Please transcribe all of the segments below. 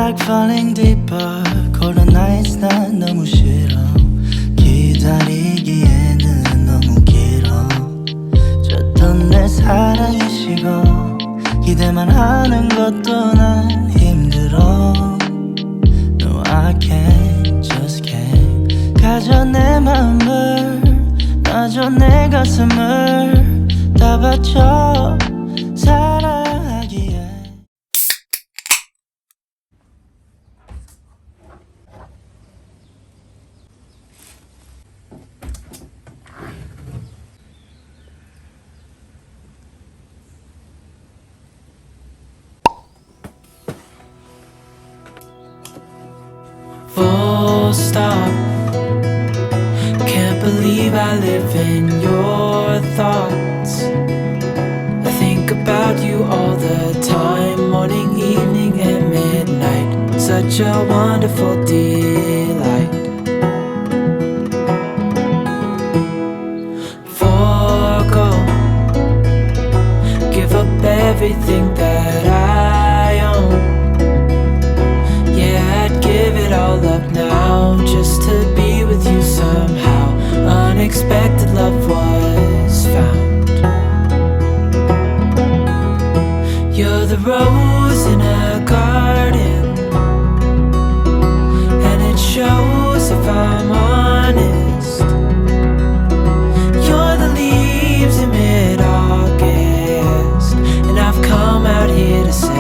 like falling deeper. Cold nights 난 너무 싫어. 기다리기에는 너무 길어. 줬던 내 사랑이 식어. 기대만 하는 것도 난 힘들어. No I can't, just can't. 가져 내 맘을, 놔줘 내 가슴을 다 바쳐 사랑하기에. Full stop. Can't believe I live in your thoughts. I think about you all the time, morning, evening, and midnight. Such a wonderful delight. Forgo, give up everything that I own. Give it all up now, just to be with you somehow. Unexpected love was found. You're the rose in a garden, and it shows if I'm honest. You're the leaves in mid-August, and I've come out here to say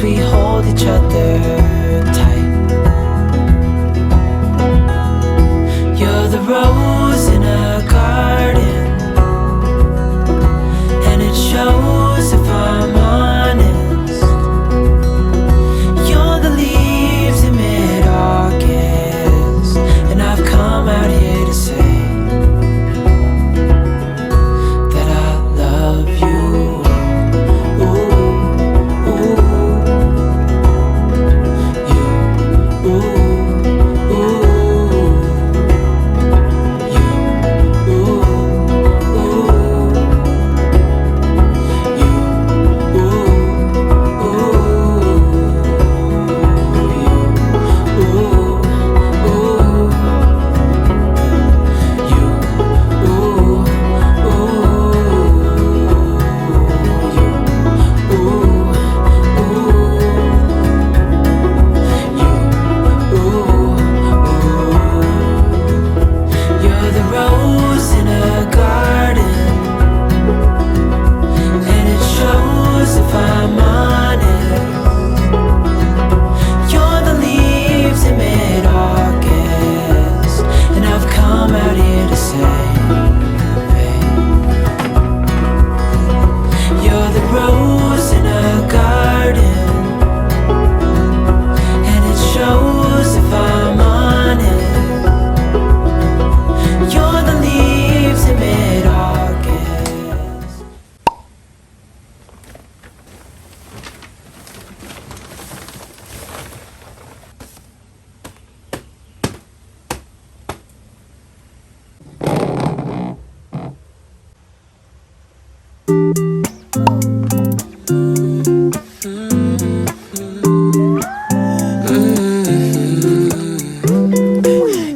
we hold each other tight. You're the rose in a garden, and it shows if I'm honest. You're the leaves in mid-August, and I've come out here to say that I love you.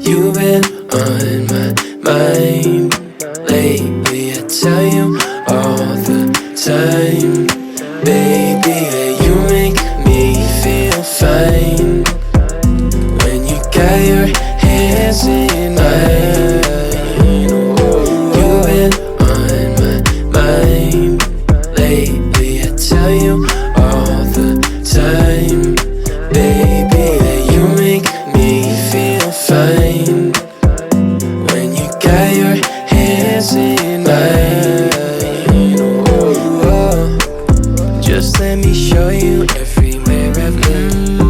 You've been on my mind lately, I tell you all the time, baby, that you make me feel fine when you got your hands in mine. You've been on my mind lately, I tell you all the time, baby, that you make me feel fine when you got your hands in mine. Just let me show you everywhere I've been.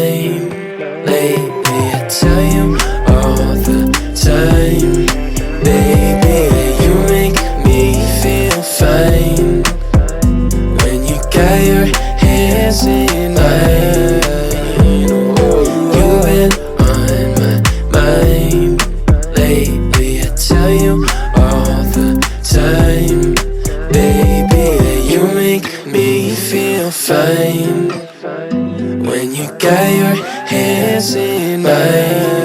mind lately. I tell you all the time, baby, you make me feel fine when you got your hands in mine. You've been on my mind lately. I tell you all the time, baby, you make me feel fine when you got your hands in mine.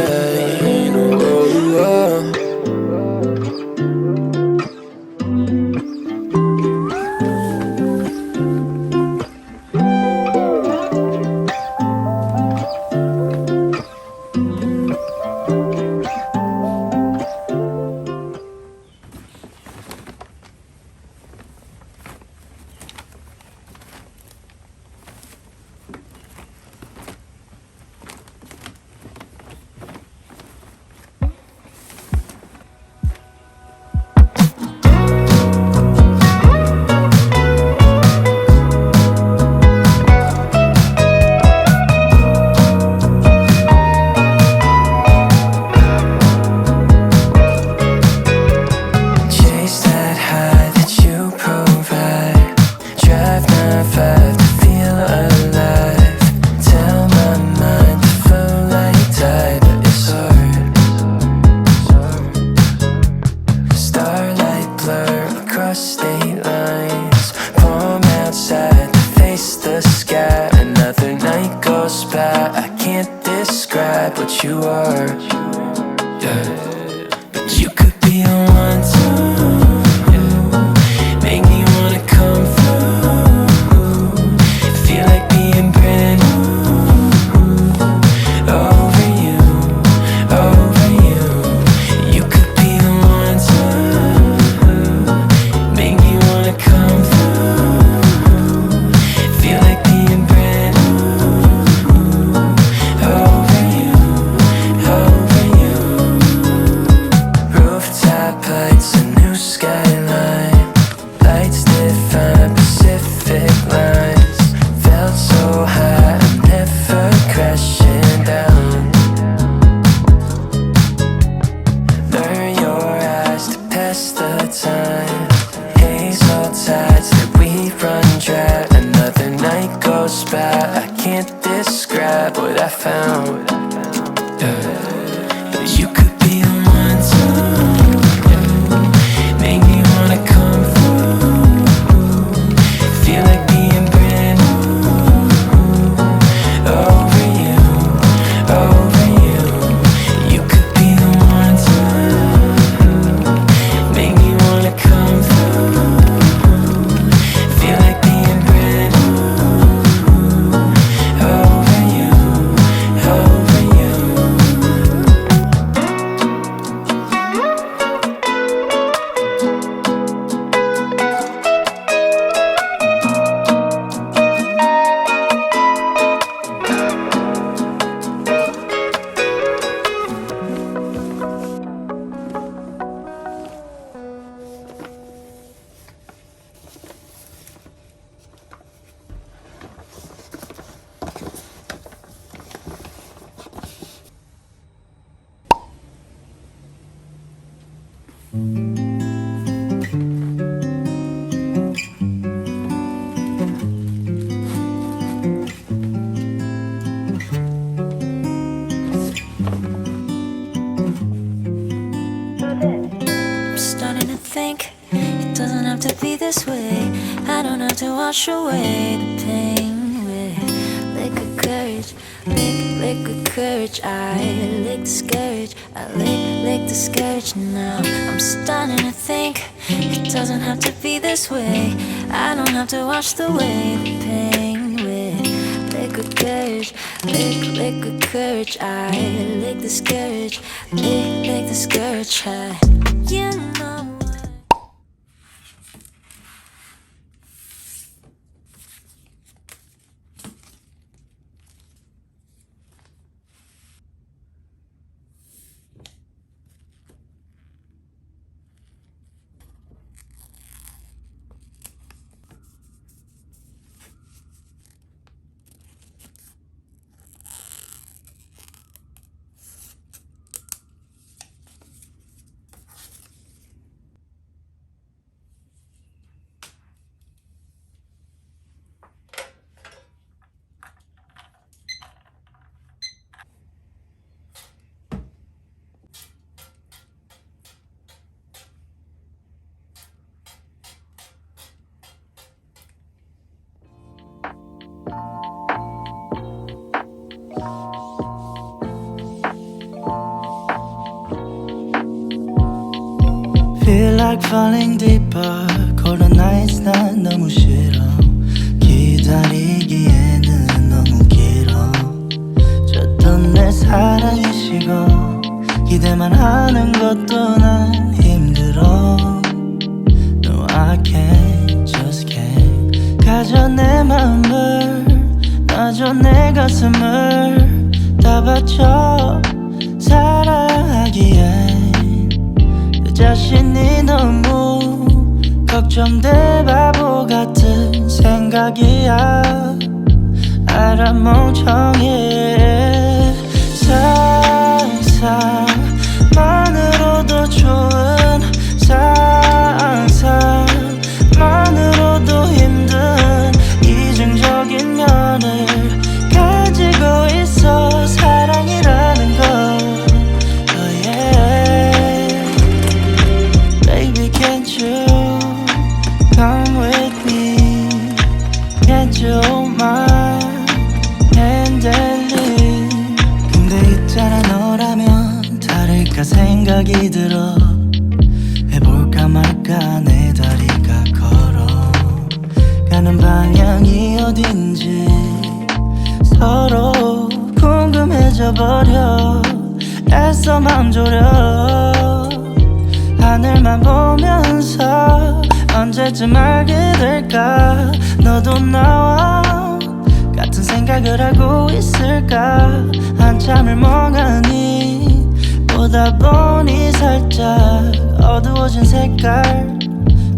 Chase that high that you provide. Drive 9-5 to feel alive. Tell my mind to flow like tide, but it's hard. Starlight blur across state lines. Palm outside to face the sky. Another night goes by. I can't describe what you are. Yeah. But you could be the one to make me wanna come through. Feel like being brand new. Over you, over you. You could be the one to make me wanna come through. Feel like being brand new. Over you, over you. Rooftop lights, a new skyline. Lights define Pacific lines. Felt so high, I'm never crashing down. Learn your eyes to pass the time. Hazel tides that we run dry. Another night goes by. I can't describe what I found. But you could be the one to make me wanna come through. Feel like being brand new. Over you, over you. You could be the one to make me wanna come through. Feel like being brand new. Over you, over you. I'm starting to think it doesn't have to be this way. I don't have to wash away the pain with liquid courage, liquid courage. I lick the scourge, I lick the scourge. Now I'm starting to think it doesn't have to be this way. I don't have to wash away the pain with liquid courage, liquid courage. I lick the scourge, lick the scourge. You know what? like falling deeper. Cold nights 난 너무 싫어. 기다리기에는 너무 길어. 줬던 내 사랑이 식어. 기대만 하는 것도 난 힘들어. No I can't, just can't. 가져 내 마음을, 놔줘 내 가슴을 다 바쳐 사랑하기엔 내 자신이 너무 걱정돼. 바보 같은 생각이야. 알아 멍청해. 상상만으로도 좋은 상상만으로도 힘든 이중적인 면을 가지고 있어. 사랑이라는 거. Oh yeah. Baby can't you come with me? Can't you hold my hand and lead? 근데 있잖아 너라면 다를까 생각이 들어. 해볼까 말까 내 다리가 걸어 가는 방향이 어딘지 서로 궁금해져 버려. 애써 맘 졸여 하늘만 보면서 언제쯤 알게 될까. 너도 나와 같은 생각을 하고 있을까. 한참을 멍하니 보다 보니 살짝 어두워진 색깔.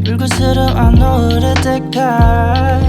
불그스름한 노을의 때깔.